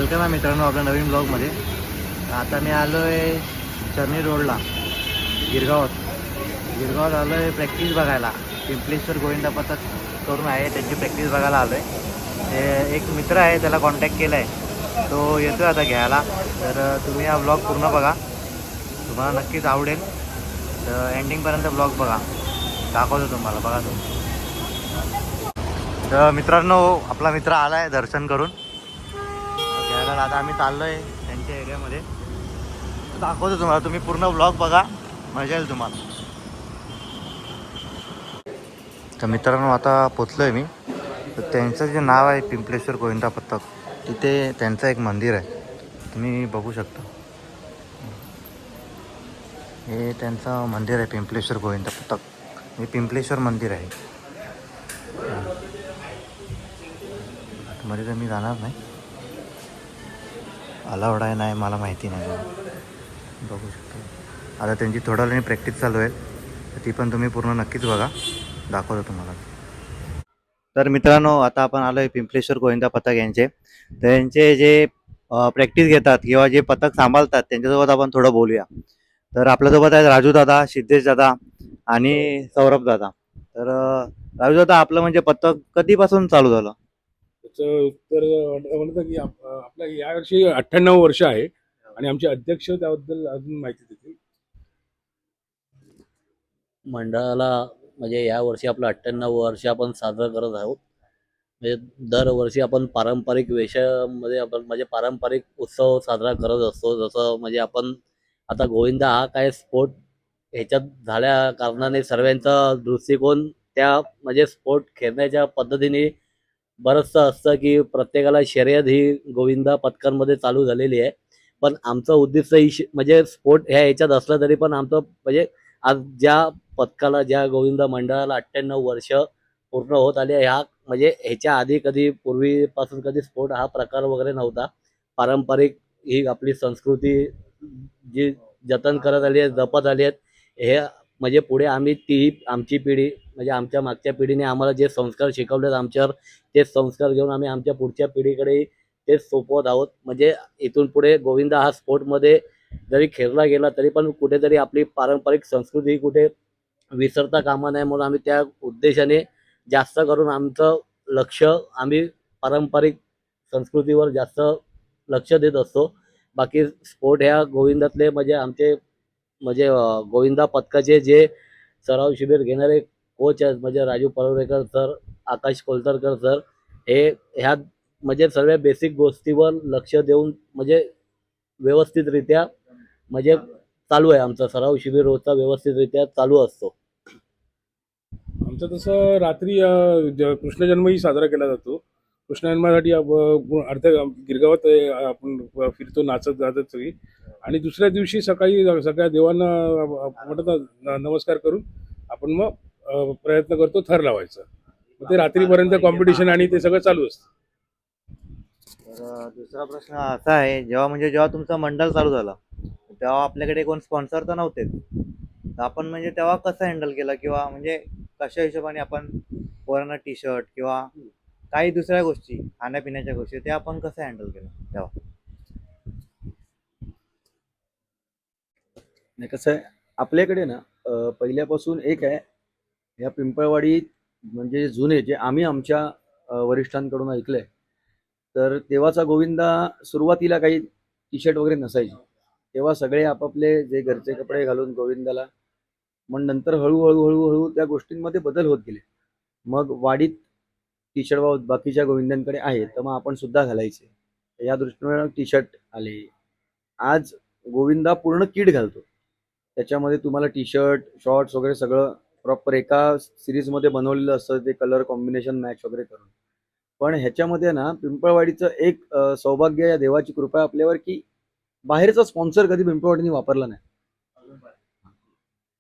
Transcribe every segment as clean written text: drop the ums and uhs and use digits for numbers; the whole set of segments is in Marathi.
वेलकम आहे मित्रांनो आपल्या नवीन ब्लॉगमध्ये। आता मी आलो आहे चर्नी रोडला गिरगावात आलो आहे प्रॅक्टिस बघायला। पिंपलेश्वर गोविंदा पथक करून आहे त्यांची प्रॅक्टिस बघायला आलो आहे। एक मित्र आहे त्याला कॉन्टॅक्ट केला आहे, तो येतो आता घ्यायला। तर तुम्ही हा ब्लॉग पूर्ण बघा, तुम्हाला नक्कीच आवडेल। तर एंडिंगपर्यंत ब्लॉग बघा, दाखवतो तुम्हाला, बघा तुम्ही। तर मित्रांनो आपला मित्र आला आहे दर्शन करून घ्यायला। आता आम्ही चाललो आहे त्यांच्या एरियामध्ये, दाखवतो तुम्हाला। तुम्ही पूर्ण ब्लॉग बघा, मजा येईल तुम्हाला। तर मित्रांनो आता पोचलो आहे मी। तर त्यांचं जे नाव आहे पिंपलेश्वर गोविंदा पथक, तिथे त्यांचं एक मंदिर आहे, तुम्ही बघू शकता। हे त्यांचं मंदिर आहे पिंपलेश्वर गोविंदा पथक, हे पिंपलेश्वर मंदिर आहे। मध्ये तर मी जाणार नाही, अलाउड आहे नाही मला माहिती नाही, बघू शकतो। आता त्यांची थोड्या वेळाने प्रॅक्टिस चालू आहे, तर ती पण तुम्ही पूर्ण नक्कीच बघा, दाखवतो तुम्हाला। तर मित्रांनो आता आपण आलो आहे पिंपलेश्वर गोविंदा पथक यांचे। तर यांचे जे प्रॅक्टिस घेतात किंवा जे पथक सांभाळतात त्यांच्यासोबत आपण थोडं बोलूया। तर आपल्यासोबत आहेत राजू दादा, सिद्धेश दादा आणि सौरभ दादा। तर राजू दादा, आपलं म्हणजे पथक कधीपासून चालू झालं? त्याचं उत्तर म्हणतं की आपल्या यावर्षी 98 वर्ष आहे आणि आमचे अध्यक्ष त्याबद्दल अजून माहिती देतील। मंडळाला म्हणजे यावर्षी आपलं 98 वर्ष आपण साजरं करत आहोत। म्हणजे दरवर्षी आपण पारंपरिक वेशामध्ये आपण म्हणजे पारंपरिक उत्सव साजरा करत असतो। जसं म्हणजे आपण आता गोविंदा हा काय स्पोर्ट ह्याच्यात झाल्या कारणाने सर्वांचा दृष्टिकोन त्या म्हणजे स्पोर्ट खेळण्याच्या पद्धतीने बरंचसं असतं की प्रत्येकाला शर्यत ही गोविंदा पथकांमध्ये चालू झालेली आहे। पण आमचं उद्दिष्ट ही म्हणजे स्पोर्ट ह्या ह्याच्यात असलं तरी पण आमचं म्हणजे आज ज्या पथकाला, ज्या गोविंदा मंडळाला 98 वर्ष पूर्ण होत आले, ह्या म्हणजे ह्याच्या आधी कधी पूर्वीपासून कधी स्पोर्ट हा प्रकार वगैरे नव्हता। पारंपरिक ही आपली संस्कृती जी जतन करत आली आहे, जपत आली आहेत, हे म्हणजे पुढे आम्ही ती आमची पिढी म्हणजे आमच्या मागच्या पिढीने आम्हाला जे संस्कार शिकवलेत आमच्यावर, तेच संस्कार घेऊन आम्ही आमच्या पुढच्या पिढीकडे तेच सोपवत आहोत। म्हणजे इथून पुढे गोविंदा हा स्पोर्टमध्ये जरी खेळला गेला तरी पण कुठेतरी आपली पारंपरिक संस्कृती कुठे विसरता कामा नये, म्हणून आम्ही त्या उद्देशाने जास्त करून आमचं लक्ष आम्ही पारंपरिक संस्कृतीवर जास्त लक्ष देत असतो। बाकी स्पोर्ट ह्या गोविंदातले म्हणजे आमचे म्हणजे गोविंदा पथकाचे जे सराव शिबिर घेणारे कोच आहेत म्हणजे राजू परुळेकर सर, आकाश कोलतरकर सर, हे ह्या म्हणजे सर्व बेसिक गोष्टीवर लक्ष देऊन म्हणजे व्यवस्थितरित्या म्हणजे चालू आहे। आमचा सराव शिबिर रोजचा व्यवस्थितरित्या चालू असतो। आमचं तसं रात्री कृष्ण जन्मही साजरा केला जातो। कृष्ण जन्मासाठी अर्ध्या गिरगावात आपण फिरतो नाचत गाजत सगळी, आणि दुसऱ्या दिवशी सकाळी सगळ्या देवांना म्हणतात नमस्कार करून आपण मग प्रयत्न करतो थर लावायचा। मग ते रात्रीपर्यंत कॉम्पिटिशन आणि ते सगळं चालू असतं। तर दुसरा प्रश्न असा आहे, जेव्हा तुमचं मंडळ चालू झालं तेव्हा आपल्याकडे कोण स्पॉन्सर तर नव्हते, तर आपण म्हणजे तेव्हा कसं हँडल केलं, किंवा म्हणजे कशा हिशोबाने आपण पोरांना टी शर्ट किंवा काही दुसऱ्या गोष्टी, खाण्यापिण्याच्या गोष्टी, ते आपण कसं हँडल केलं तेव्हा? नाही, कसं आहे आपल्याकडे ना, पहिल्यापासून एक आहे या पिंपळवाडीत, म्हणजे जुने जे आम्ही आमच्या वरिष्ठांकडून ऐकलंय, तर तेव्हाचा गोविंदा सुरुवातीला काही टी शर्ट वगैरे नसायचे, तेव्हा सगळे आपापले जे घरचे कपडे घालून गोविंदाला, मग नंतर हळूहळू हळूहळू त्या गोष्टींमध्ये बदल होत गेले। मग वाडीत टी शर्ट बाकीच्या गोविंदांकडे आहे, तर मग आपण सुद्धा घालायचे, या दृष्टीने टी शर्ट आले। आज गोविंदा पूर्ण किट घालतो, त्याच्यामध्ये तुम्हाला टी शर्ट, शॉर्ट्स वगैरे सगळं प्रॉपर एका सिरीजमध्ये बनवलेलं असतं, ते कलर कॉम्बिनेशन मॅच वगैरे करून। पण ह्याच्यामध्ये ना पिंपळवाडीचं एक सौभाग्य, या देवाची कृपा आपल्यावर, की बाहेरचा स्पॉन्सर कधी पिंपळवाडीने वापरला नाही।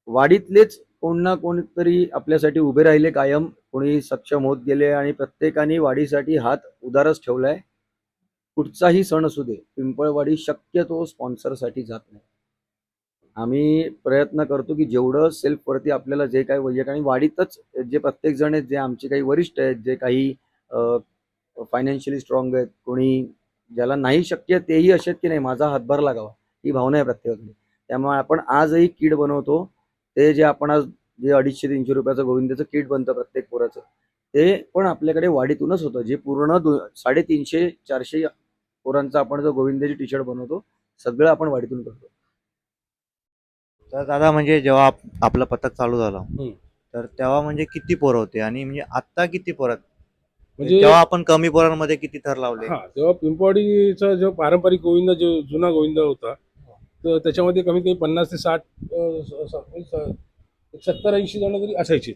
वाडीतलेच कोण ना कोणीतरी आपल्यासाठी उभे राहिले कायम, कोणी सक्षम होत गेले, आणि प्रत्येकाने वाडीसाठी हात उदारच ठेवलाय। कुठचाही सण असू दे, पिंपळवाडी शक्यतो स्पॉन्सरसाठी जात नाही। आम्ही प्रयत्न करतो की जेवढं सेल्फवरती आपल्याला जे काही वैयक्तिक, आणि वाडीतच जे प्रत्येक जण आहेत, जे आमचे काही वरिष्ठ आहेत, जे काही फायनान्शियली स्ट्रॉंग आहेत, कोणी ज्याला नाही शक्य तेही असे की नाही माझा हातभार लागावा, ही भावना आहे प्रत्येकाकडे. त्यामुळे आपण आजही किट बनवतो. ते जे आपण आज जे 250-300 रुपयाचं गोविंदाचं किट बनतं प्रत्येक पोराचं, ते पण आपल्याकडे वाडीतूनच होतं. जे पूर्ण 350-400 पोरांचं आपण जो गोविंदाची टी शर्ट बनवतो, सगळं आपण वाडीतून करतो. तर दादा म्हणजे जेव्हा आपलं पथक चालू झालं हम्म. तर तेव्हा म्हणजे किती पोरं होते आणि म्हणजे आत्ता किती पोरं आहेत? म्हणजे तेव्हा आपण कमी पोरांमध्ये किती थर लावले? हा, तेव्हा पिंपवाडीचा जो पारंपरिक गोविंद जो जुना गोविंद होता, तर त्याच्यामध्ये कमीत कमी 50 ते 60 70-80 जण तरी असायचे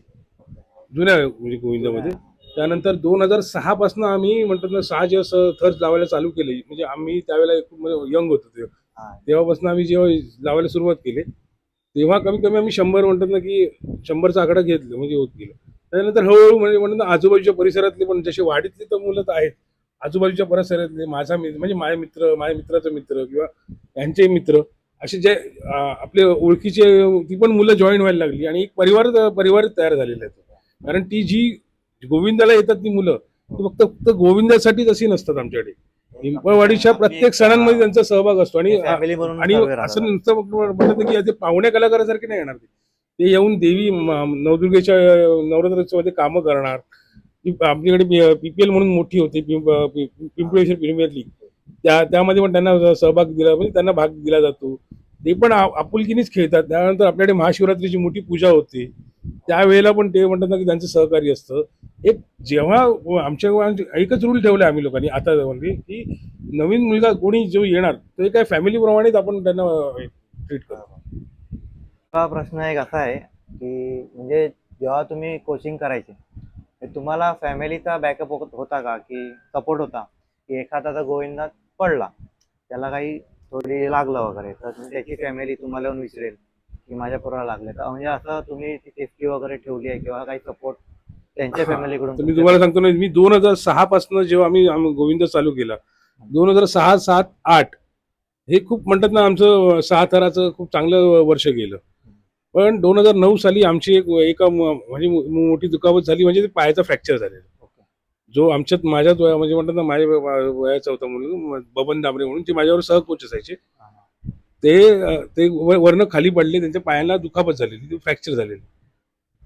जुन्या म्हणजे गोविंदामध्ये. त्यानंतर 2006 पासून आम्ही म्हणतात ना 6 जेव्हा थर लावायला चालू केले, म्हणजे आम्ही त्यावेळेला यंग होतो हा. तेव्हापासून आम्ही जेव्हा लावायला सुरुवात केली, तेव्हा कमीत कमी आम्ही 100 म्हणतात ना की 100चा आकडा घेतलं म्हणजे होत गेलं. त्यानंतर हळूहळू म्हणजे म्हणतात ना आजूबाजूच्या परिसरातले पण जसे वाडीतले तर मुलं तर आहेत, आजूबाजूच्या परिसरातले म्हणजे माझे मित्र, माझ्या मित्राचे मित्र किंवा त्यांचे मित्र असे जे आपले ओळखीचे ती पण मुलं जॉईन व्हायला लागली आणि एक परिवार तयार झालेला आहे. कारण ती जी गोविंदाला येतात ती मुलं ती फक्त गोविंदासाठीच अशी नसतात आमच्याकडे. पिंपळवाडीच्या प्रत्येक सणांमध्ये त्यांचा सहभाग असतो आणि फॅमिली म्हणून आणि सर्व राहतात. असं नुसतं म्हणत की ते पाहुण्या कलाकारासारखे नाही येणार ते येऊन देवी नवदुर्गेच्या नवरात्रोत्सवामध्ये कामं करणार. आपल्याकडे पीपीएल म्हणून मोठी होती पिंपळेश्वर प्रीमियर लीग, त्यामध्ये पण त्यांना सहभाग दिला म्हणजे त्यांना भाग दिला जातो. ते पण आपुलकीनेच खेळतात. त्यानंतर आपल्याकडे महाशिवरात्रीची मोठी पूजा होते, त्यावेळेला पण ते म्हणतात ना की त्यांचं सहकार्य असतं. एक जेव्हा आमच्या एकच रूल ठेवला आम्ही लोकांनी आता म्हणजे की नवीन मुलगा कोणी जो येणार तो काय फॅमिलीप्रमाणेच आपण त्यांना ट्रीट करतो. हा प्रश्न एक असा आहे की म्हणजे जेव्हा तुम्ही कोचिंग करायचे तर तुम्हाला फॅमिलीचा बॅकअप होता का, की सपोर्ट होता की एखादा जर गोविंदात पडला त्याला काही थोडी लागलं वगैरे तर त्याची फॅमिली तुम्हाला येऊन विचारेल की माझ्या पोराला लागले का, म्हणजे असं तुम्ही सेफ्टी वगैरे ठेवली आहे किंवा काही सपोर्ट त्यांच्या फॅमिलीकडून? तर मी तुम्हाला सांगतो ना, मी 2006 पासून जेव्हा आम्ही गोविंद चालू केला, 2006, 7, 8 हे खूप म्हणतात ना आमचं 6 थराचं खूप चांगलं वर्ष गेलं. पण 2009 साली आमची एका म्हणजे मोठी दुखापत झाली, म्हणजे ते पायाचा फ्रॅक्चर झालेला. जो आमच्यात माझ्याच म्हणजे म्हणतात ना माझ्या वयाचा होता म्हणून बबन दामरे म्हणून, ते माझ्यावर सहकोच असायचे. ते वरनं खाली पडले, त्यांच्या पायाला दुखापत झालेली, फ्रॅक्चर झालेली.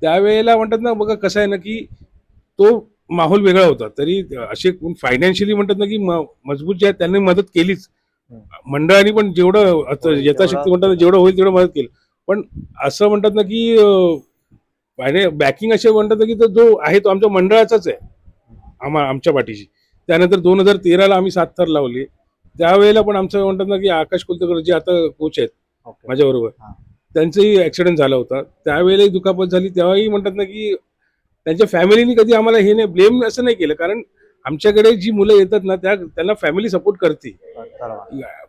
त्यावेळेला म्हणतात ना बघा कसं आहे ना की तो माहोल वेगळा होता. तरी असे फायनान्शियली म्हणतात ना की मजबूत जे आहेत त्यांनी मदत केलीच. मंडळाने पण जेवढं यथाशक्ती म्हणतात ना जेवढं होईल तेवढं मदत केली. पण असं म्हणतात ना की बॅकिंग असे म्हणतात ना की तो जो आहे तो आमच्या मंडळाचाच आहे, आमच्या पाठीशी. त्यानंतर 2013ला आम्ही 7 थर लावले. त्यावेळेला पण आमचं म्हणतात ना की आकाश कुलकर्णी जे आता कोच आहेत माझ्याबरोबर, त्यांचाही ऍक्सिडेंट झाला होता. त्यावेळेलाही दुखापत झाली. तेव्हाही म्हणतात ना की त्यांच्या फॅमिलीने कधी आम्हाला हे नाही ब्लेम असं नाही केलं, कारण आमच्याकडे जी मुलं येतात ना त्यांना फॅमिली सपोर्ट करते.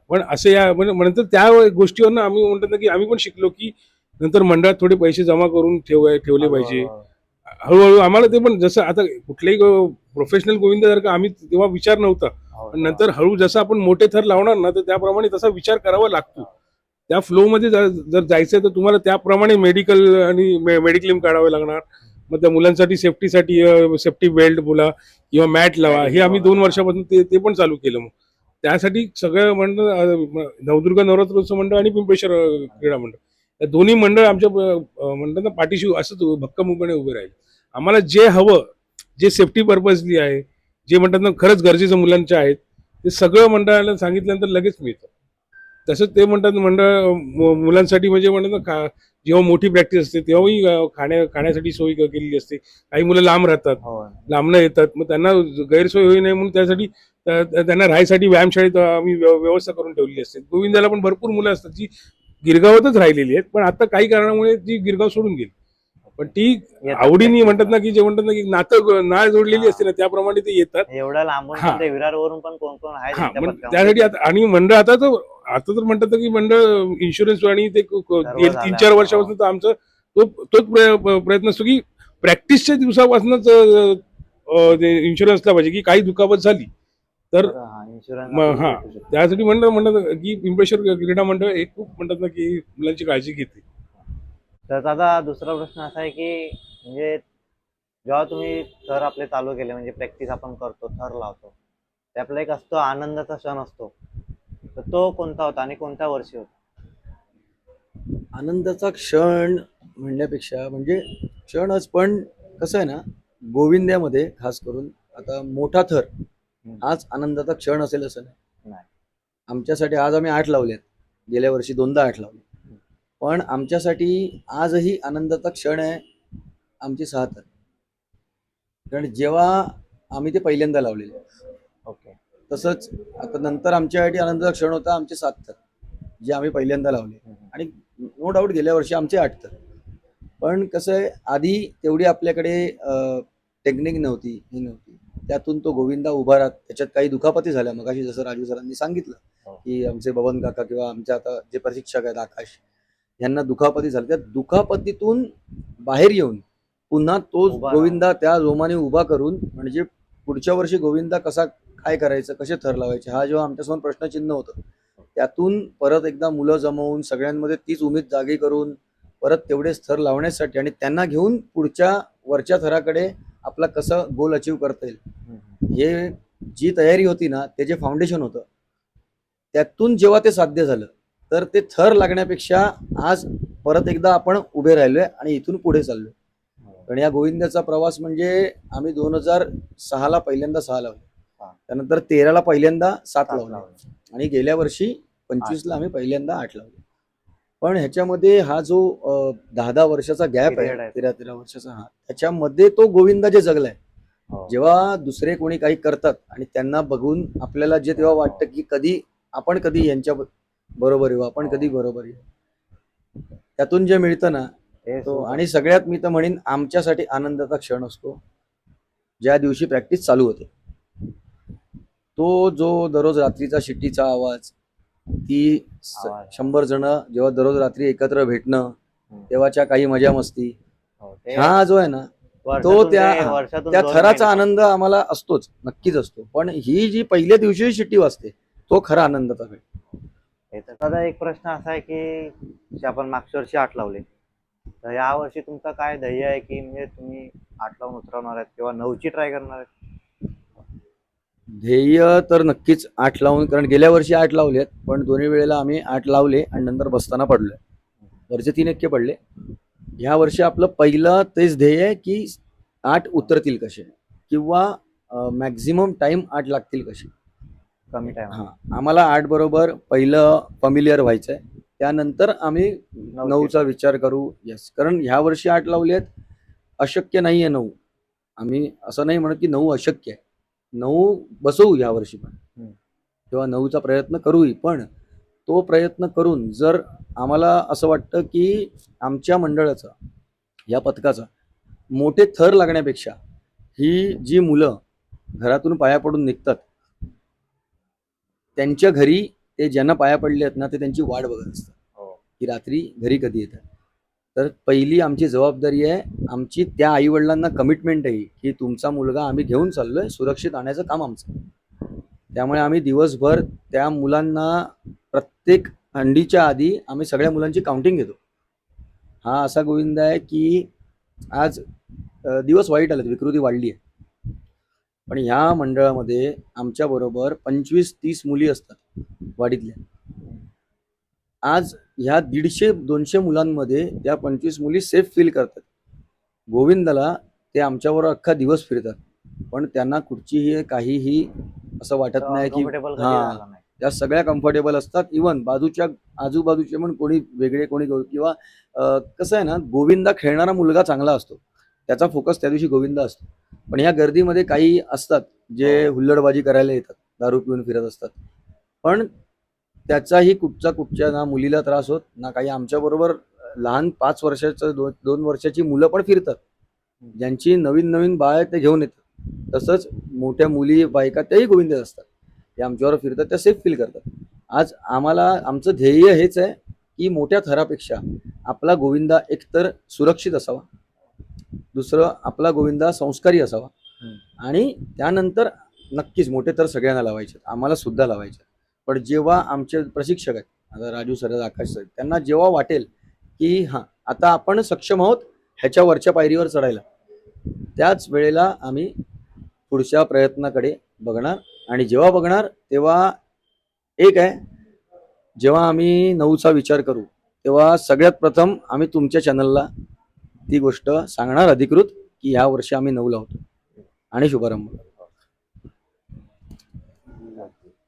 पण असं नंतर त्या गोष्टीवर आम्ही म्हणतात ना की आम्ही पण शिकलो की नंतर मंडळात थोडे पैसे जमा करून ठेवले पाहिजे. हळूहळू आम्हाला ते पण जसं आता कुठल्याही प्रोफेशनल गोविंदासारखं आम्ही तेव्हा विचार नव्हता. पण नंतर हळू जसं आपण मोठे थर लावणार ना तर त्याप्रमाणे तसा विचार करावा लागतो. त्या फ्लो मध्ये जर जायचं तर तुम्हाला त्याप्रमाणे मेडिकल आणि मेडिक्लेम काढावे लागणार. मग त्या मुलांसाठी सेफ्टी बेल्ट बोला किंवा मॅट लावा, हे आम्ही 2 वर्षापासून ते पण चालू केलं. मग त्यासाठी सगळं मंडळ नवदुर्गा नवरात्रोत्सव मंडळ आणि पिंपळेश्वर क्रीडा मंडळ या दोन्ही मंडळ आमच्या म्हणतात ना पाठीशी असंच भक्कमपणे उभे राहील. आम्हाला जे हवं, जे सेफ्टी पर्पजली आहे, जे म्हणतात ना खरंच गरजेचं मुलांच्या आहेत, ते सगळं मंडळाला सांगितल्यानंतर लगेच मिळतं. तसंच ते म्हणतात मंडळ मुलांसाठी म्हणजे म्हणतात ना जेव्हा मोठी प्रॅक्टिस असते तेव्हाही खाण्यासाठी सोय केलेली असते. काही मुलं लांब राहतात, लांबनं येतात, मग त्यांना गैरसोय होई नाही म्हणून त्यासाठी त्यांना राहायसाठी व्यायामशाळेत आम्ही व्यवस्था करून ठेवलेली असते. गोविंदाला पण भरपूर मुलं असतात जी गिरगावातच राहिलेली आहेत, पण आता काही कारणामुळे ती गिरगाव सोडून गेली. पण ती आवडीने म्हणतात ना की जे म्हणतात ना की नाळ जोडलेली असते ना त्याप्रमाणे ते येतात. एवढ्या लांबून पण ते विरारवरून पण कोण कोण आहे त्यांच्या पथकामध्ये. त्यासाठी आणि मंडळ आता तर म्हणतात की मंडळ इन्शुरन्स आणि ते गेली 3-4 वर्षापासून तर आमचं तोच प्रयत्न असतो की प्रॅक्टिसच्या दिवसापासूनच इन्शुरन्सला पाहिजे की काही दुखापत झाली तर हा, त्यासाठी म्हणतात की पिंपळेश्वर क्रीडा मंडळ हे खूप म्हणतात ना की मुलांची काळजी घेते. तर दादा दुसरा प्रश्न असा आहे की म्हणजे जेव्हा तुम्ही थर आपले चालू केले म्हणजे प्रॅक्टिस आपण करतो, थर लावतो, त्यातला एक असतो आनंदाचा क्षण असतो, तर तो कोणता होता आणि कोणत्या वर्षी होता? आनंदाचा क्षण म्हणण्यापेक्षा म्हणजे क्षणच, पण कसं आहे ना, गोविंद्यामध्ये खास करून आता मोठा थर हाच आनंदाचा क्षण असेल असं नाही. नाही. आमच्यासाठी आज आम्ही 8 लावलेत, गेल्या वर्षी 2दा 8 लावले, पण आमच्यासाठी आजही आनंदाचा क्षण आहे आमची 6 थर. कारण जेव्हा आम्ही ते पहिल्यांदा लावलेले, ओके. तसंच आता नंतर आमच्यासाठी आनंदाचा क्षण होता आमचे 7 थर, जे आम्ही पहिल्यांदा लावले. आणि नो डाऊट गेल्या वर्षी आमचे 8 थर. पण कसं आहे, आधी तेवढी आपल्याकडे टेक्निक नव्हती, ही नव्हती. त्यातून तो गोविंदा उभा राहत, त्याच्यात काही दुखापती झाल्या मगाशी जसं राजू सरांनी सांगितलं, की आमचे बबन काका किंवा आमचे आता जे प्रशिक्षक आहेत आकाश, यांना दुखापती झाल्या. त्या दुखापतीतून बाहेर येऊन पुन्हा तोच उभा गोविंदा त्या जोमाने उभा करून, म्हणजे पुढच्या वर्षी गोविंदा कसा काय करायचं, कसे थर लावायचे, हा जेव्हा आमच्यासमोर प्रश्नचिन्ह होतं, त्यातून परत एकदा मुलं जमवून सगळ्यांमध्ये तीच उमेद जागी करून परत तेवढेच थर लावण्यासाठी आणि त्यांना घेऊन पुढच्या वरच्या थराकडे आपला कसं गोल अचीव करता येईल, हे जी तयारी होती ना, ते जे फाउंडेशन होतं, त्यातून जेव्हा ते साध्य झालं, तर ते थर लागण्यापेक्षा आज परत एकदा आपण उभे राहिलोय आणि इथून पुढे चाललोय. कारण या गोविंदाचा प्रवास म्हणजे आम्ही 2006ला पहिल्यांदा 6 लावले, त्यानंतर 13ला पहिल्यांदा 7 लावले आणि गेल्या वर्षी 25ला आम्ही पहिल्यांदा 8 लावले. पण ह्याच्यामध्ये हा जो 10-10 वर्षाचा गॅप Period आहे, आहे. 13-13 वर्षाचा, हा त्याच्यामध्ये तो गोविंदा जे जगलाय, हो. जेव्हा दुसरे कोणी काही करतात आणि त्यांना बघून आपल्याला जे तेव्हा वाटतं की आपण कधी यांच्या बरोबर येऊ, आपण कधी बरोबर येऊ, त्यातून जे मिळतं ना, ते तो. सुख आणि सगळ्यात मी तर म्हणेन आमच्यासाठी आनंदाचा क्षण असतो ज्या दिवशी प्रॅक्टिस चालू होते. तो जो दररोज रात्रीचा शिट्टीचा आवाज, ती आवाज. 100 जण जेव्हा दररोज रात्री एकत्र भेटणं, तेव्हाच्या काही मजा मस्ती, हो, ते हा जो आहे ना, तो वर्षातून त्या ते वर्षातून त्या 2 थराचा महिने. आनंद आम्हाला असतोच, नक्कीच असतो. पण ही जी पहिल्या दिवशी शिट्टी वाजते, तो खरा आनंदाचा वेळ. दादा एक प्रश्न असा आहे की जे आपण मागच्या वर्षी 8 लावले, तर या वर्षी तुमचं काय ध्येय आहे की म्हणजे तुम्ही 8 लावून उतरवणार आहेत किंवा 9ची ट्राय करणार आहेत? ध्येय तर नक्कीच 8 लावून, कारण गेल्या वर्षी 8 लावलेत, पण दोन्ही वेळेला आम्ही 8 लावले आणि नंतर बसताना पडलोय, वरचे 3 इतके पडले. ह्या वर्षी आपलं पहिलं तेच ध्येय आहे की 8 उतरतील कसे, किंवा मॅक्झिमम टाइम 8 लागतील कसे. कमी टाइम. हा, आम्हाला 8 बरोबर पहिलं फॅमिलियर व्हायचंय, त्यानंतर आम्ही 9चा विचार करू. येस, कारण ह्या वर्षी 8 लावलेत, अशक्य नाहीये 9. आम्ही असं नाही म्हणत की 9 अशक्य आहे, 9 बसवू या वर्षी पण, तेव्हा 9चा प्रयत्न करूही. पण तो प्रयत्न करून जर आम्हाला असं वाटतं की आमच्या मंडळाचा, या पथकाचा मोठे थर लागण्यापेक्षा ही जी मुलं घरातून पाया पडून निघतात, त्यांच्या घरी ते ज्यांना पाया पडले आहेत ना, ते त्यांची वाट बघत असतात की रात्री घरी कधी येतात. तर पहिली आमची जबाबदारी आहे, आमची त्या आईवडिलांना कमिटमेंट आहे की तुमचा मुलगा आम्ही घेऊन चाललोय, सुरक्षित आणायचं काम आमचं. त्यामुळे आम्ही दिवसभर त्या मुलांना प्रत्येक थंडीच्या आधी आम्ही सगळ्या मुलांची काउंटिंग घेतो. हा असा गोविंद आहे की आज दिवस वाईट आलेत, विकृती वाढली आहे, पण ह्या मंडळामध्ये आमच्या बरोबर 25-30 मुली असतात वाडीतल्या. आज ह्या 150-200 मुलांमध्ये त्या 25 मुली सेफ फील करतात. गोविंदाला ते आमच्याबरोबर अख्खा दिवस फिरतात, पण त्यांना कुठचीही काहीही असं वाटत नाही की Comfortable कधी हा, झाला नाही. त्या सगळ्या कम्फर्टेबल असतात. इवन आजूबाजूचे पण कोणी वेगळे, किंवा कसं आहे ना, गोविंदा खेळणारा मुलगा चांगला असतो, त्याचा फोकस त्या दिवशी गोविंदा असतो. पण ह्या गर्दीमध्ये काही असतात जे हुल्लडबाजी करायला येतात, दारू पिऊन फिरत असतात, पण त्याचाही कुठच्या ना मुलीला त्रास होत ना काही. आमच्या बरोबर लहान 5 वर्षाचं 2 वर्षाची मुलं पण फिरतात, ज्यांची नवीन नवीन बाळ ते घेऊन येतात. तसंच मोठ्या मुली बायका त्याही गोविंद असतात, ते आमच्यावर फिरतात, त्या सेफ फील करतात. आज आमचं ध्येय हेच आहे की मोठ्या थरापेक्षा आपला गोविंदा एकतर सुरक्षित असावा, दुसरं आपला गोविंदा संस्कारी असावा, आणि त्यानंतर नक्कीच मोठे थर सगळ्यांना लावायचे, आम्हाला सुद्धा लावायचे. पण जेव्हा आमचे प्रशिक्षक आहेत, आता राजू सर, आकाश सर, त्यांना जेव्हा वाटेल की हां, आता आपण सक्षम आहोत ह्याच्या वरच्या पायरीवर चढायला, त्याच वेळेला आम्ही पुढच्या प्रयत्नाकडे बघणार आणि जेव्हा बघणार तेव्हा एक आहे, जेव्हा आम्ही 9चा विचार करू तेव्हा सगळ्यात प्रथम आम्ही तुमच्या चॅनलला ती गोष्ट सांगणार अधिकृत की ह्या वर्षी आम्ही 9 लावतो आणि शुभारंभ.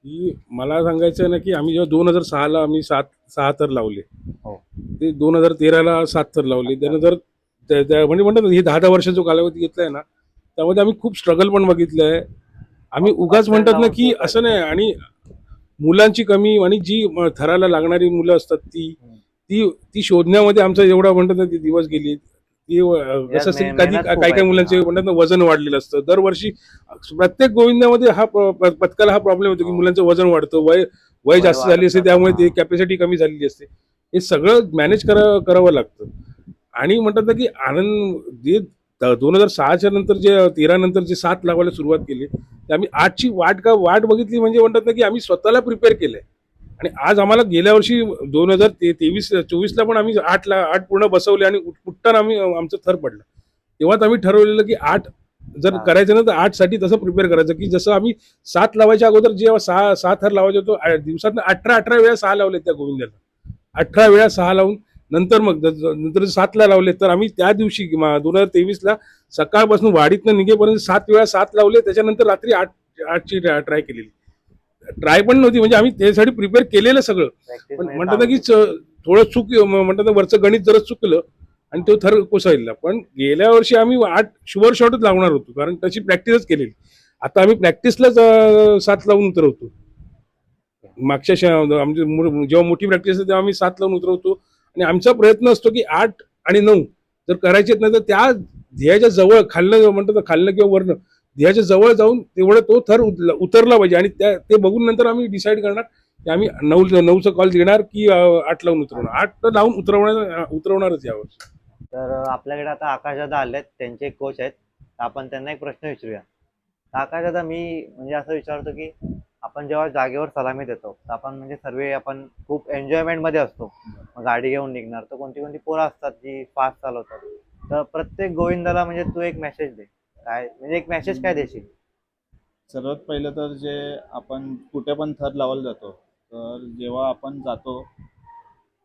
की मला सांगायचं आहे ना की आम्ही जेव्हा 2006ला आम्ही 6 थर लावले, हो. ते 2013ला 7 थर लावले. त्यानंतर म्हणजे म्हणतात ना, हे 10 वर्षाचा जो कालावधी घेतलाय ना, त्यामध्ये आम्ही खूप स्ट्रगल पण बघितलंय. आम्ही उगाच म्हणतात ना की असं नाही. आणि मुलांची कमी आणि जी थराला लागणारी मुलं असतात ती ती ती शोधण्यामध्ये आमचा एवढा म्हणतात ना, ती दिवस गेली. ती कसं असतं की कधी मेहनत खूप काही आहे काही मुलांचे ती, म्हणतात ना वजन वाढलेलं असतं. दरवर्षी प्रत्येक गोविंदामध्ये हा पथकाला हा प्रॉब्लेम होतो की हो. मुलांचं वजन वाढतं, वय वय जास्त झाली असते, वाढतं, त्यामुळे ते हा. कॅपॅसिटी कमी झालेली असते. हे सगळं मॅनेज करावं लागतं. आणि म्हणतात ना की आनंद जे 2006च्या नंतर जे 13 नंतर जे 7 लावायला सुरुवात केली, ते आम्ही 8ची वाट बघितली. म्हणजे म्हणतात ना की आम्ही स्वतःला प्रिपेअर केलंय. आणि आज आम्हाला गेल्या वर्षी 2023-24ला पण आम्ही 8 पूर्ण बसवले आणि कुठं आम्ही आमचं थर पडलं. तेव्हाच आम्ही ठरवलेलं की 8 जर हा. करायचं ना तर 8 साठी तसं प्रिपेअर करायचं की जसं आम्ही 7 लावायच्या अगोदर जेव्हा 6 थर लावायचे होतो, दिवसात 18 वेळा 6 लावले त्या गोविंदाला. 18 वेळा 6 लावून नंतर मग नंतर 7ला लावले. तर आम्ही त्या दिवशी 2023ला सकाळपासून वाडीतनं निघेपर्यंत 7 वेळा 7 लावले. त्याच्यानंतर रात्री 8ची ट्राय केलेली. ट्राय पण नव्हती, म्हणजे आम्ही त्यासाठी प्रिपेअर केलेलं सगळं. Practice पण मध्ये म्हणतात ना की चालू. थोडं म्हणतात ना वरचं गणित जरा चुकलं आणि तो थर कोसळला. पण गेल्या वर्षी आम्ही 8 शुअर शॉटच लावणार होतो, कारण त्याची प्रॅक्टिसच केलेली. आता आम्ही प्रॅक्टिसलाच 7 लावून उतरवतो. मागच्या आमची जेव्हा मोठी प्रॅक्टिस असते तेव्हा आम्ही 7 लावून उतरवतो. आणि आमचा प्रयत्न असतो की 8 आणि 9 जर करायचे नाही तर त्या ध्येयाच्या जवळ खाल्लं म्हणतात ना, खाल्लं किंवा वरनं ध्येयाच्या जवळ जाऊन तेवढं तो थर उतरला पाहिजे. आणि ते बघून नंतर आम्ही डिसाईड करणार की आम्ही 9चा कॉल देणार की 8 लावून उतरवणार. 8 तर लावून उतरवणारच यावर्षी. तर आपल्याकडे आता आकाशदादा आलेत, त्यांचे कोच आहेत. तर आपण त्यांना एक प्रश्न विचारूया. तर आकाशदादा, मी म्हणजे असं विचारतो की आपण जेव्हा जागेवर सलामी देतो तर आपण म्हणजे सर्व आपण खूप एन्जॉयमेंट मध्ये असतो. मग गाडी घेऊन निघणार तर कोणती कोणती पोरं असतात जी फास्ट चालवतात. तर प्रत्येक गोविंदाला म्हणजे तू एक मेसेज दे. काय म्हणजे एक मेसेज काय देशील? सर्वात पहिलं तर जे आपण कुठे पण थर लावायला जातो, तर जेव्हा आपण जातो,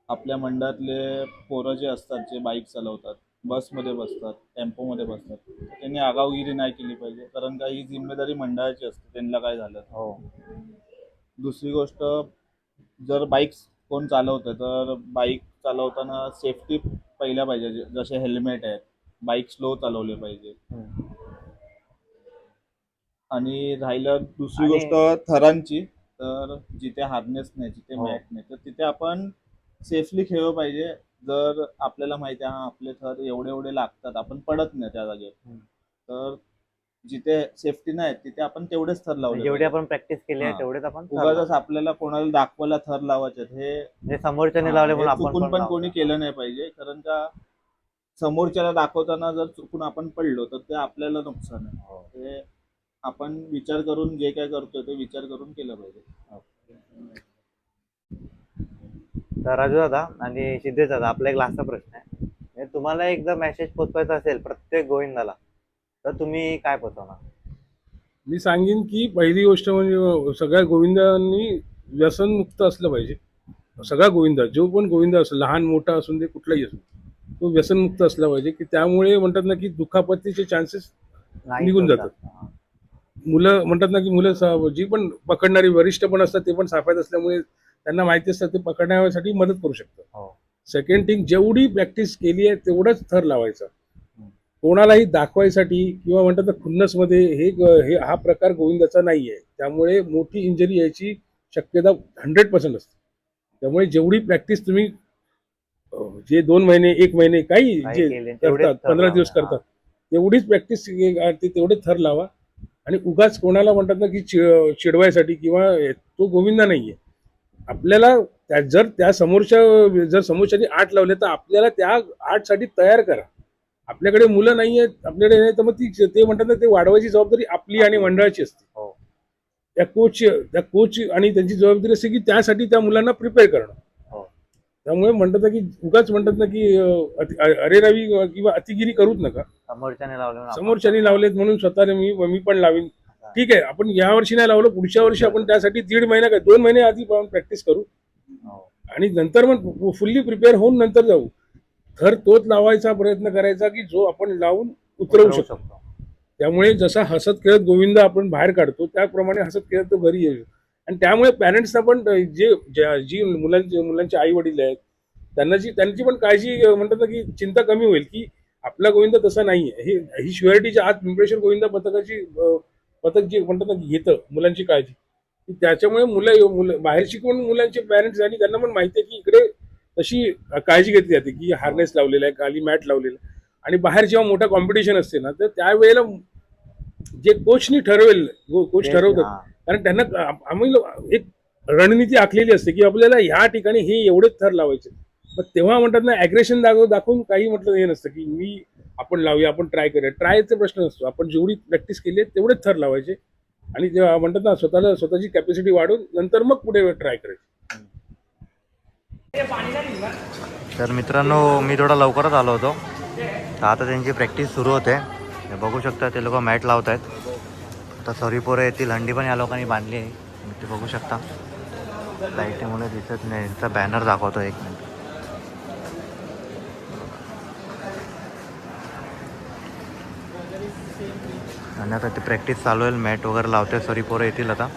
आपल्या मंडळातले पोरं जे असतात, जे बाईक चालवतात, बसमध्ये बसतात, टेम्पोमध्ये बसतात, तर त्यांनी आगाऊगिरी नाही केली पाहिजे. कारण का ही जिम्मेदारी मंडळाची असते, त्यांना काय झालं तर. हो. दुसरी गोष्ट, जर बाईक कोण चालवतं तर बाईक चालवताना सेफ्टी पहिल्या पाहिजे. जसे हेल्मेट आहेत, बाईक स्लो चालवले पाहिजे. हम्म. आणि राहिलं दुसरी आणि गोष्ट थरांची, तर जिथे हार्नेस नाही, जिथे हो. मॅट नाही, तर तिथे आपण सेफली खेळलं पाहिजे. जर आपल्याला माहिती आहे आपले थर एवढे एवढे लागतात, आपण पडत नाही त्या जागेवर, हम्म. तर जिथे सेफ्टी नाही तेथे आपण तेवढेच थर लावले जेवढी पाहिजे. आपण प्रॅक्टिस केली आहे हा. तेवढेच आपण उगाच आपल्याला कोणाला दाखवायला थर लावायचे हे म्हणजे समोरच्याने हा, लावले हे म्हणून आपण चुकून पण लावलं. कोणी केलं नाही पाहिजे. कारण का समोरच्याला दाखवताना जर चुकून आपण पडलो तर ते आपल्याला नुकसान आहे. हो. ते आपण विचार करून जे काय करतोय ते विचार करून केलं पाहिजे. तर राजू दादा आणि सिद्धेश दादा, आपला एक लास्टचा प्रश्न आहे. म्हणजे तुम्हाला एकदा मेसेज पोचवायचा असेल प्रत्येक गोविंदाला तर तुम्ही काय पोचवणार? मी सांगेन की पहिली गोष्ट म्हणजे सगळ्या गोविंदांनी व्यसनमुक्त असलं पाहिजे. सगळा गोविंदा, जो पण गोविंदा असेल, लहान मोठा असून दे, कुठलाही असो, तो व्यसनमुक्त असला पाहिजे. की त्यामुळे म्हणतात ना की दुखापतीचे चान्सेस नाही निघून होतात. जातात. मुलं म्हणतात ना की जी पण पकडणारी वरिष्ठ पण असतात ते पण साफायत असल्यामुळे त्यांना माहिती असतं ते पकडण्यासाठी मदत करू शकतात. हो. सेकंड थिंग, जेवढी प्रॅक्टिस केली आहे तेवढंच थर लावायचा. कोणालाही दाखवायसाठी किंवा म्हणतात ना खुन्नसमध्ये हे हा प्रकार गोविंदाचा नाही आहे. त्यामुळे मोठी इंजरी यायची शक्यता 100% असते. त्यामुळे जेवढी प्रॅक्टिस तुम्ही जे 2 महिने 1 महिने काही काही जे केले तेवढेच करतात, थर 15 दिवस लावले. करतात, तेवढीच प्रॅक्टिस तेवढे थर लावा. आणि उगाच कोणाला म्हणतात ना की चिडवायसाठी किंवा तो गोविंदा नाहीये. आपल्याला जर समोरच्याने 8 लावले तर आपल्याला त्या 8 साठी तयार करा. आपल्याकडे मुलं नाहीयेत, आपल्याकडे नाही, तर मग ते म्हणतात ना ते वाढवायची जबाबदारी आपली आणि मंडळाची असते. हो. त्या कोच आणि त्यांची जबाबदारी असते की त्यासाठी त्या मुलांना प्रिपेअर करणं. हो. त्यामुळे म्हणतात ना की उगाच म्हणतात ना की अरे रवी किंवा अतिगिरी करूच नका. समोरच्याने लावले म्हणून आपण समोरच्यानी लावलेत म्हणून स्वतःने मी पण लावीन, ठीक आहे, आपण या वर्षी नाही लावलं, पुढच्या वर्षी आपण त्यासाठी 1.5 महिना काय 2 महिने आधी प्रॅक्टिस करू आणि नंतर मग फुल्ली प्रिपेअर होऊन नंतर जाऊ. थर तोच लावायचा प्रयत्न करायचा की जो आपण लावून उतरवू शकतो. त्यामुळे जसा हसत खेळत गोविंद आपण बाहेर काढतो त्याप्रमाणे हसत खेळत तो घरी येईल. आणि त्यामुळे पॅरेंट्सना पण जी मुलांचे आई वडील आहेत त्यांची पण काळजी म्हणतात ना की चिंता कमी होईल की आपला गोविंद तसा नाहीये. ही शुअरिटीच्या आत पिंपळेश्वर गोविंद पथक जे म्हणतात ना की घेतं मुलांची काळजी. त्याच्यामुळे मुलं बाहेर शिकवून मुलांचे पॅरेंट्स आणि त्यांना पण माहिती आहे की इकडे तशी काळजी घेतली जाते की हार्नेस लावलेला आहे, खाली मॅट लावलेला आहे. आणि बाहेर जेव्हा मोठा कॉम्पिटिशन असते ना तर त्यावेळेला जे कोचनी ठरवेल कोच ठरवतात, कारण त्यांना आम्ही एक रणनीती आखलेली असते की आपल्याला ह्या ठिकाणी हे एवढेच थर लावायचे. मग तेव्हा म्हणतात ना ऍग्रेशन दाखवून काही म्हटलं हे नसतं की आपण लावूया, आपण ट्राय करूया. ट्रायचा प्रश्न नसतो. आपण जेवढी प्रॅक्टिस केली आहे तेवढेच थर लावायचे आणि जेव्हा म्हणतात ना स्वतःची कॅपॅसिटी वाढवून नंतर मग पुढे ट्राय करायची. तर मित्रांनो, मी थोडा लवकरच आलो होतो, तर आता त्यांची प्रॅक्टिस सुरू होते. हे बघू शकता ते लोक मॅट लावत आहेत. आता सॉरी पोरं येतील, हंडी पण या लोकांनी बांधली आहे, ते बघू शकता. लाईटीमुळे दिसत नाही, त्यांचा बॅनर दाखवतो. एक मिनिट. आणि आता ते प्रॅक्टिस चालू आहे, मॅट वगैरे लावते. सॉरी पोरं येतील आता.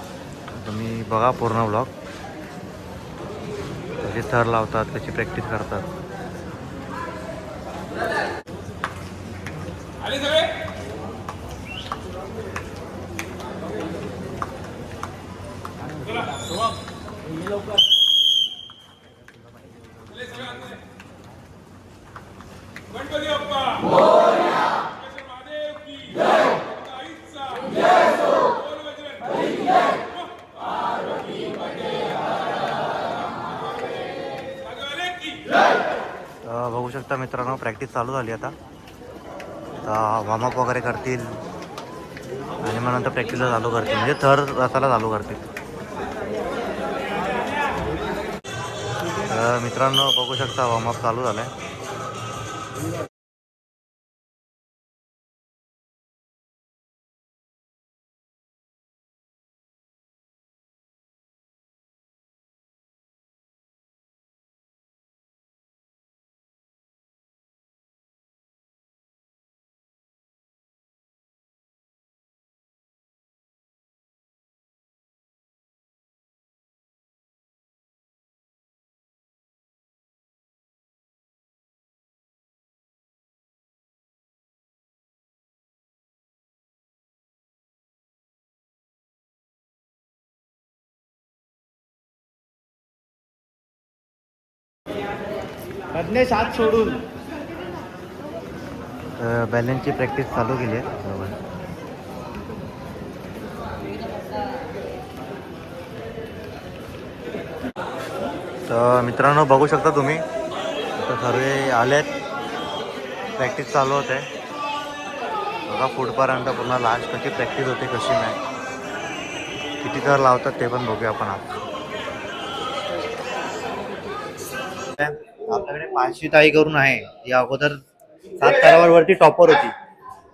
तुम्ही बघा पूर्ण ब्लॉग, कशी थर लावतात, कशी प्रॅक्टिस करतात. गणपती बाप्पा मोरया, महादेव की जय, आईचा जय हो, बोल बजरंग जय, पार्वती पते भगवान की जय. बघू शकता मित्रांनो, प्रॅक्टिस चालू झाली. आता वॉर्मअप वगैरे करतील आणि मग नंतर प्रॅक्टिसला चालू करतील, म्हणजे थर रसाला चालू करतील. मित्रांनो बघू शकता वॉर्मअप चालू झालं आहे. साथ सोडून बॅलन्सची प्रॅक्टिस चालू केली आहे. तर मित्रांनो बघू शकता तुम्ही, आता सर्व आलेत, प्रॅक्टिस चालू होते. बघा पुढपर्यंत पूर्ण लास्ट कशी प्रॅक्टिस होते, कशी नाही, किती थर लावतात ते पण बघूया आपण आज. आपल्याकडे 5वी ताई करून आहे, ही अगोदर 7 थरावरती टॉपर होती.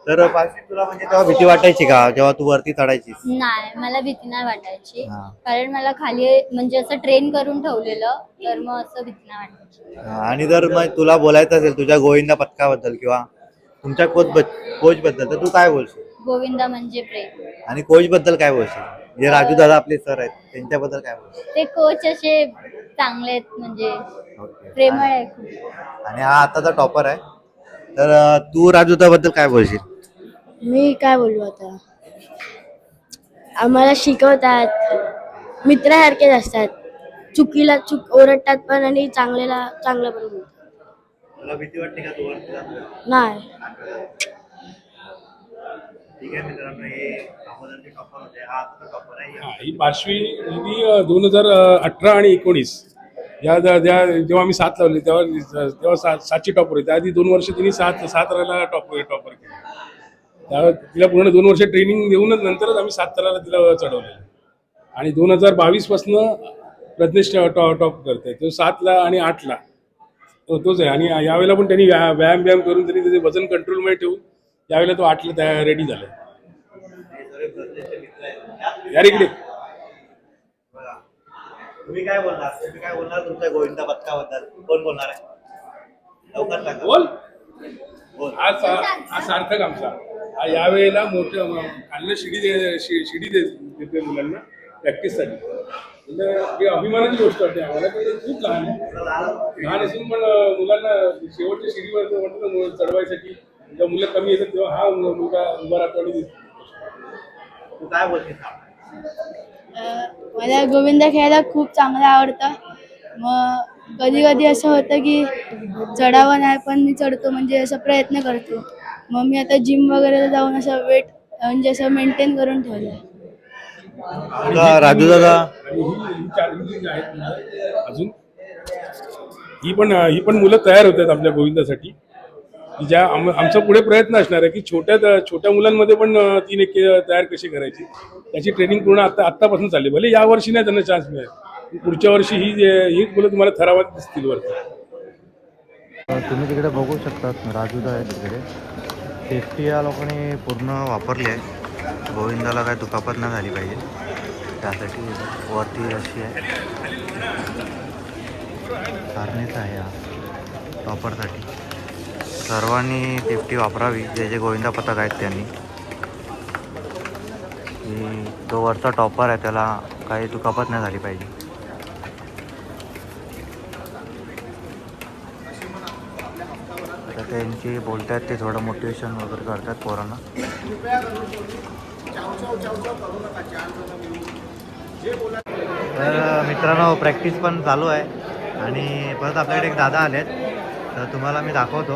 तर 5वी तुला म्हणजे तेव्हा भीती वाटायची का जेव्हा तू वरती चढायचीस? नाही, मला भीती नाही वाटायची. हा. कारण मला खाली म्हणजे असं ट्रेन करून ठेवलेलं, तर मग असं भीती नाही वाटायची. आणि जर मग तुला बोलायचं असेल तुझ्या गोविंदा पथकाबद्दल किंवा तुमच्या कोच बद्दल, तर तू काय बोलशील? गोविंदा म्हणजे प्रेम. आणि कोच बद्दल काय बोलशील? जे राजू दादा आपले सर आहेत त्यांच्याबद्दल काय बोलशील? ते कोच असे चांगले आहेत, म्हणजे ओके. प्रेमळ आहे खूप. आणि हा आताचा टॉपर आहे, तर तू राजू दादा बद्दल काय बोलशील? मी काय बोलू आता, आम्हाला शिकवतात, मित्रासारखेच असतात. चुकीला चूक ओरडतात पण आणि चांगल्याला चांगलं पण बोलतात. तुला भीती वाटते का तू वरती जातोय? नाही. ठीक आहे मित्रांनो, हे अगोदरचे टॉपर होते, हा आताचा टॉपर आहे. ही पाचवी ही 2018 आणि 19 जेव्हा आम्ही 7 लावले तेव्हा 7ची टॉपर होती. आधी 2 वर्ष तिने 7 राला टॉपर केलं. त्यावेळेस तिला पूर्ण 2 वर्ष ट्रेनिंग देऊनच नंतरच आम्ही 7 थराला तिला चढवलेलं. आणि 2022 पासून प्रज्ञेश टॉप करते, तो 7ला आणि 8ला तोच आहे. आणि यावेळेला पण त्यांनी व्यायाम करून त्यांनी त्याचे वजन कंट्रोलमध्ये ठेवून यावेळेला तो 8ला रेडी झाला. यार इकडे. तुम्ही काय बोलणार तुमच्या गोविंदा पथकाबद्दल? कोण बोलणार आहे? लवकर सांगा. बोल. बोल. आज सार्थक आमचा यावेळेला मोठं खाल्लं शिडी देते मुलांना प्रॅक्टिससाठी. म्हणजे ही अभिमानाची गोष्ट वाटते आम्हाला, की ते खूप लहान आहे. लहान असून पण मुलांना शेवटच्या शिडीवर म्हणतो चढवायसाठी जेव्हा मुलं कमी येतात तेव्हा हा मुलगा उभा राहतो आणि तू काय बोलतेस? मला गोविंदा खेळायला खूप चांगलं आवडतं. मग कधी कधी असं होतं की चढावं नाही, पण मी चढतो, म्हणजे असं प्रयत्न करतो. मग मी आता जिम वगैरे जाऊन असं वेट म्हणजे असं मेंटेन करून ठेवलं आहे. राजू दादा आणि ही चार जी आहेत मुलं अजून ही पण मुलं तयार होतात आपल्या गोविंदासाठी, की ज्या आमचा पुढे प्रयत्न असणार आहे की छोट्या मुलांमध्ये पण ती नक्की तयार कशी करायची त्याची ट्रेनिंग पूर्ण आत्तापासून चालली. भले या वर्षी नाही त्यांना चान्स मिळेल, पुढच्या वर्षी ही मुलं तुम्हाला ठरावात दिसतील वरती. तुम्ही तिकडे बघू शकता राजूदा आहे तिकडे. सेफ्टी या लोकांनी पूर्ण वापरली आहे. गोविंदाला काय दुखापत नाही झाली पाहिजे त्यासाठी वरती अशी आहे हार्नेस आहे हा टॉपरसाठी. सर्वांनी सेफ्टी वापरावी जे जे गोविंदा पथक आहेत त्यांनी. की जो वरचा टॉपर आहे त्याला काही दुखापत नाही झाली पाहिजे. आता त्यांची बोलतात ते थोडं मोटिवेशन वगैरे करतात पोरांना. तर मित्रांनो प्रॅक्टिस पण चालू आहे आणि परत आपल्याकडे एक दादा आले आहेत तर तुम्हाला मी दाखवतो.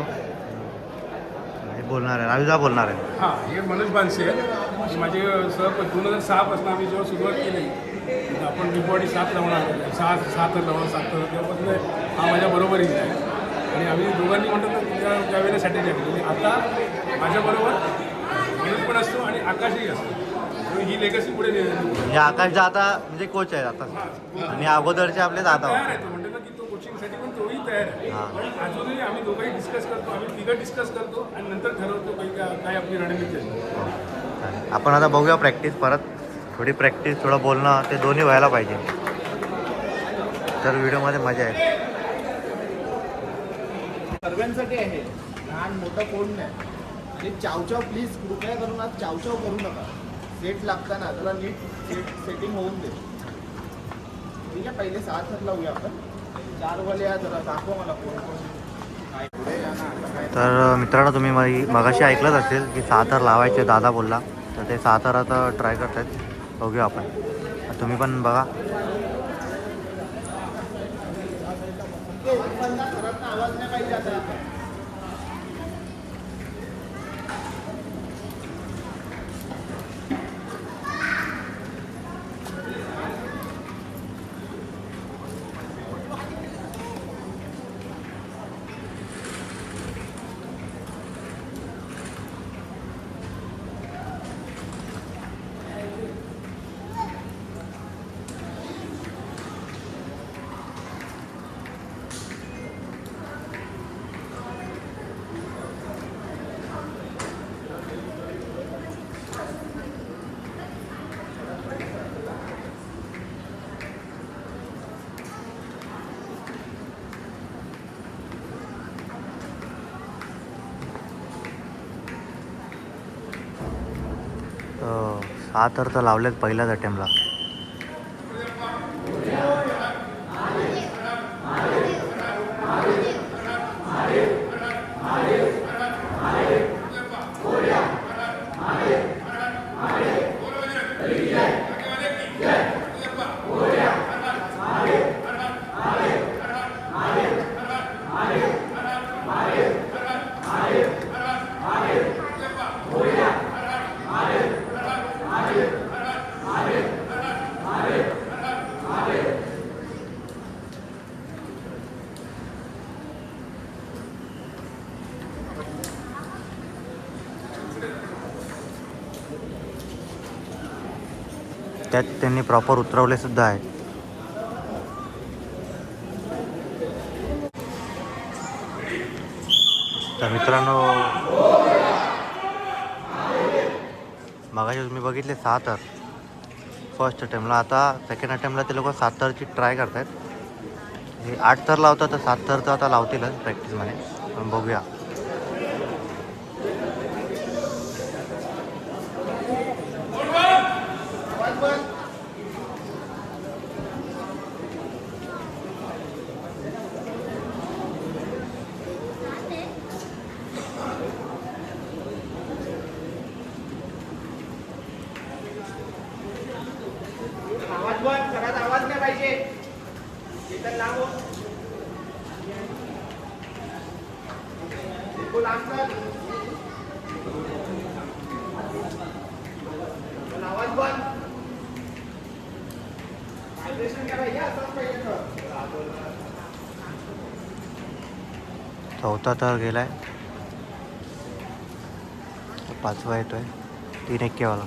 हे बोलणार आहे राजूदा बोलणार आहे. हां, हे मनोज बानसे आहेत. माझे सर 2006 पासून आम्ही जेव्हा सुरुवात केली तर आपण बिबवाडी 7 लावणार 7 तेव्हापासून हा माझ्या बरोबरीच आहे. आणि आम्ही दोघांनी म्हणतो तर त्यावेळेला सॅटर्डे म्हणजे आता माझ्याबरोबर मनोज पण असतो आणि आकाशही असतो. ही लेगसी पुढे म्हणजे आकाशचा आता म्हणजे कोच आहे आता आणि अगोदरचे आपले दादा तयार होते. आहे. तो म्हणतो ना की तो कोचिंगसाठी पण तोही तयार आहे. हां. पण अजूनही आम्ही दोघंही डिस्कस करतो, आम्ही तिघं डिस्कस करतो आणि नंतर ठरवतो काय आपली रणनीती आहे. आपण आता बघूया प्रॅक्टिस परत. थोडी प्रॅक्टिस थोडं बोलणं ते दोन्ही व्हायला पाहिजे तर व्हिडिओमध्ये मजा आहे. सर्वांसाठी आहे, लहान मोठं कोण नाही. आणि चावचाव प्लीज कृपया करून आज चावचाव करू नका. सेट लागताना त्याला नीट सेटिंग होऊन दे. ठीक आहे, पहिले 6 थर लावूया आपण. 4 वाले या जरा दाखवा मला कोण कोण काय पुढे या ना. तर मित्रांनो तुम्ही मगाशी ऐकलंच असेल की 6 थर लावायचे दादा बोलला तर ते 6 थर आता ट्राय करतात. बघूया आपण. तुम्ही पण बघा. आवाज नाही पाहिजे आता. तर 6 थर तर लावलेत पहिल्याच अटेम्प्टला. त्यात त्यांनी प्रॉपर उतरवले सुद्धा आहे. तर मित्रांनो मगाशी तुम्ही बघितले 6 थर फर्स्ट अटेम्प्टला. आता सेकंड अटेम्प्टला ते लोक 7 थरची ट्राय करतायत. हे 8 थर लावतात तर 7 थरचं आता लावतीलच प्रॅक्टिसमध्ये, पण बघूया. आवाज बंद, घरात आवाज नाही पाहिजे. इथं लांब हो. बिलकुल लांब कर. पण आवाज बंद. व्हायब्रेशन काय पाहिजे, असंच पाहिजे तर. चौथा थर गेलाय, 5वा येतोय, 3 एक्केवाला.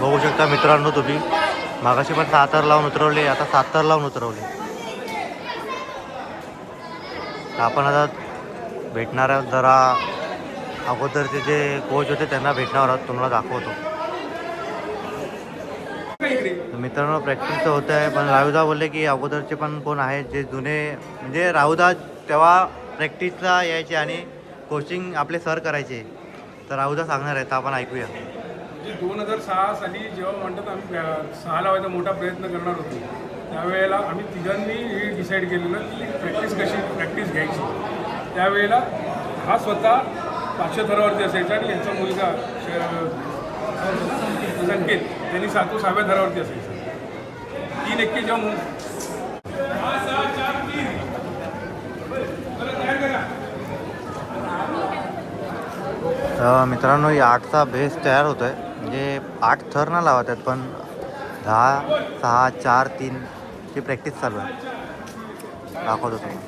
बघू शकता मित्रांनो तुम्ही, मागाशी पण 6 थर लावून उतरवले, आता 7 थर लावून उतरवले. आपण आता भेटणार आहोत, जरा अगोदरचे जे कोच होते त्यांना भेटणार आहोत, तुम्हाला दाखवतो. मित्रांनो प्रॅक्टिस तर होत आहे, पण राहुदा बोलले की अगोदरचे पण कोण आहेत जे जुने, म्हणजे राहुदा तेव्हा प्रॅक्टिसला यायचे आणि कोचिंग आपले सर करायचे, तर राहुदा सांगणार आहे, तर आपण ऐकूया. म्हणजे 2006 साली जेव्हा म्हणतात आम्ही 6 लावायचा मोठा प्रयत्न करणार होतो, त्यावेळेला आम्ही तिघांनी हे डिसाईड केलेलं की प्रॅक्टिस घ्यायची. त्यावेळेला हा स्वतः 500 थरावरती असायचा आणि यांचा मुलगा संकेत त्यांनी 6व्या थरावरती असायचा. 3 एक्के जेव्हा 6, 6, 4, 3 तयार करा. मित्रांनो 8चा बेस तयार होतो आहे, म्हणजे 8 थर ना लावत आहेत, पण 10, 6, 4, 3 ची प्रॅक्टिस चालू आहे. दाखवतो तुम्हाला.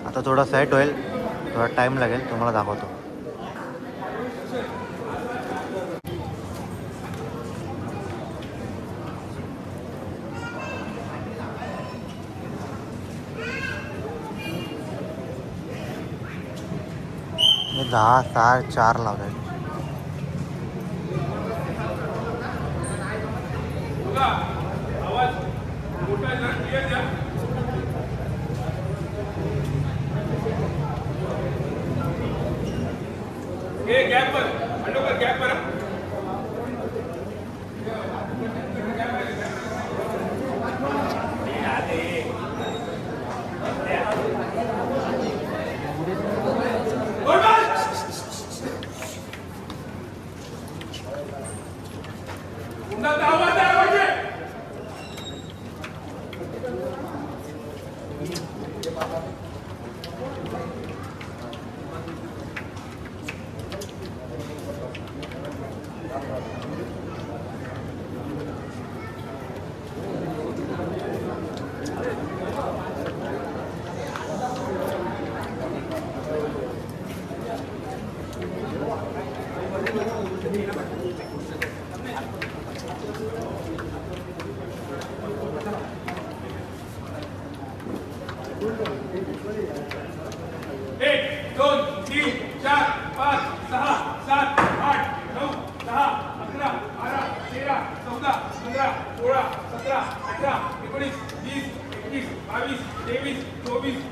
आता थोडा सेट होईल, थोडा टाईम लागेल, तुम्हाला दाखवतो. हे 10, 6, 4 लावत आहेत. आवाज मोठा जरा क्लिअर द्या. हे गॅपवर अंडोकर गॅपवर आवाज द्या. 21 22 23 24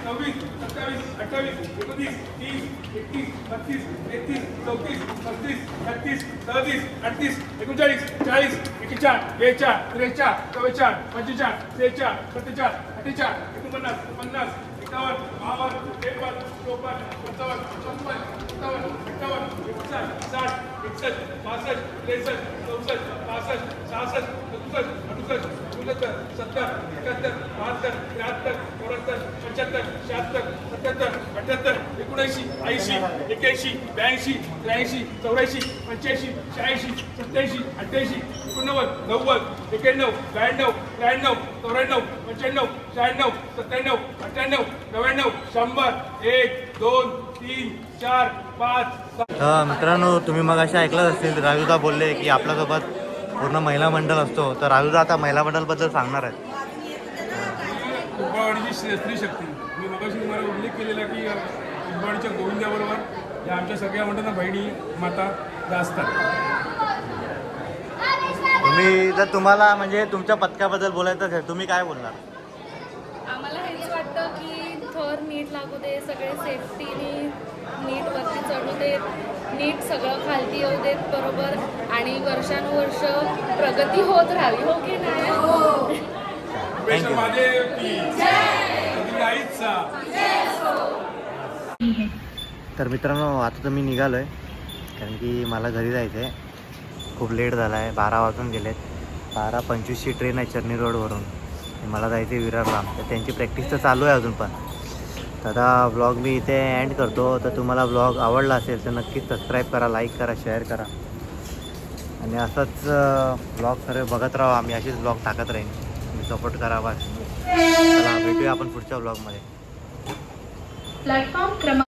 25 26 27 28 29 30 31 32 33 34 35 36 37 38 39 40 41 42 43 44 45 46 47 48 49 50 51 52 53 54 55 56 57 58 59 60 61 62 63 64 65 66 67 68 69 70 71 72 73 74 75 76 77 78 79 80 81 82 83 84 85 86 87 88 89 90 91 92 93 94 95 96 97 98 99 100 1 2 3 4 5 मित्रांनो तुम्ही मग असे ऐकलंच असतील राजूदा बोलले की आपल्यासोबत पूर्ण महिला मंडळ असतो तर राजूदा आता महिला मंडळबद्दल सांगणार आहेत. कुंभवाडीची स्त्री शक्ती मी मगाशी तुम्हाला उल्लेख केलेला की कुंभवाडीच्या गोविंदाबरोबर या आमच्या सगळ्या म्हणतात ना बहिणी माता त्या असतात. तुम्ही जर तुम्हाला म्हणजे तुमच्या पथकाबद्दल बोलायचं असेल तुम्ही काय बोलणार? आम्हाला हेच वाटतं की थर नीट लागू दे, सगळे सेफ्टीने नीट वरती चढू देत, नीट सगळं खालती येऊ देत बरोबर आणि वर्षानुवर्ष प्रगती होत राहावी. हो की नाही? Thank you. महादेव की आईचा. तर मित्रांनो आता तर मी निघालो आहे कारण की मला घरी जायचं आहे. खूप लेट झाला आहे, 12 वाजून गेलेत. 12:25ची ट्रेन आहे चर्नी रोडवरून. मला जायचं आहे विरारला. तर त्यांची प्रॅक्टिस तर चालू आहे अजून पण. तर आता व्लॉग मी इथे एंड करतो. तर तुम्हाला व्लॉग आवडला असेल तर नक्कीच सबस्क्राईब करा, लाईक करा, शेअर करा आणि असंच व्लॉग सर्व बघत राहा. आम्ही असेच व्लॉग टाकत राहीन. तुम्ही सपोर्ट करा बस. चला भेटूया आपण पुढच्या व्लॉगमध्ये. प्लॅटफॉर्म क्रमांक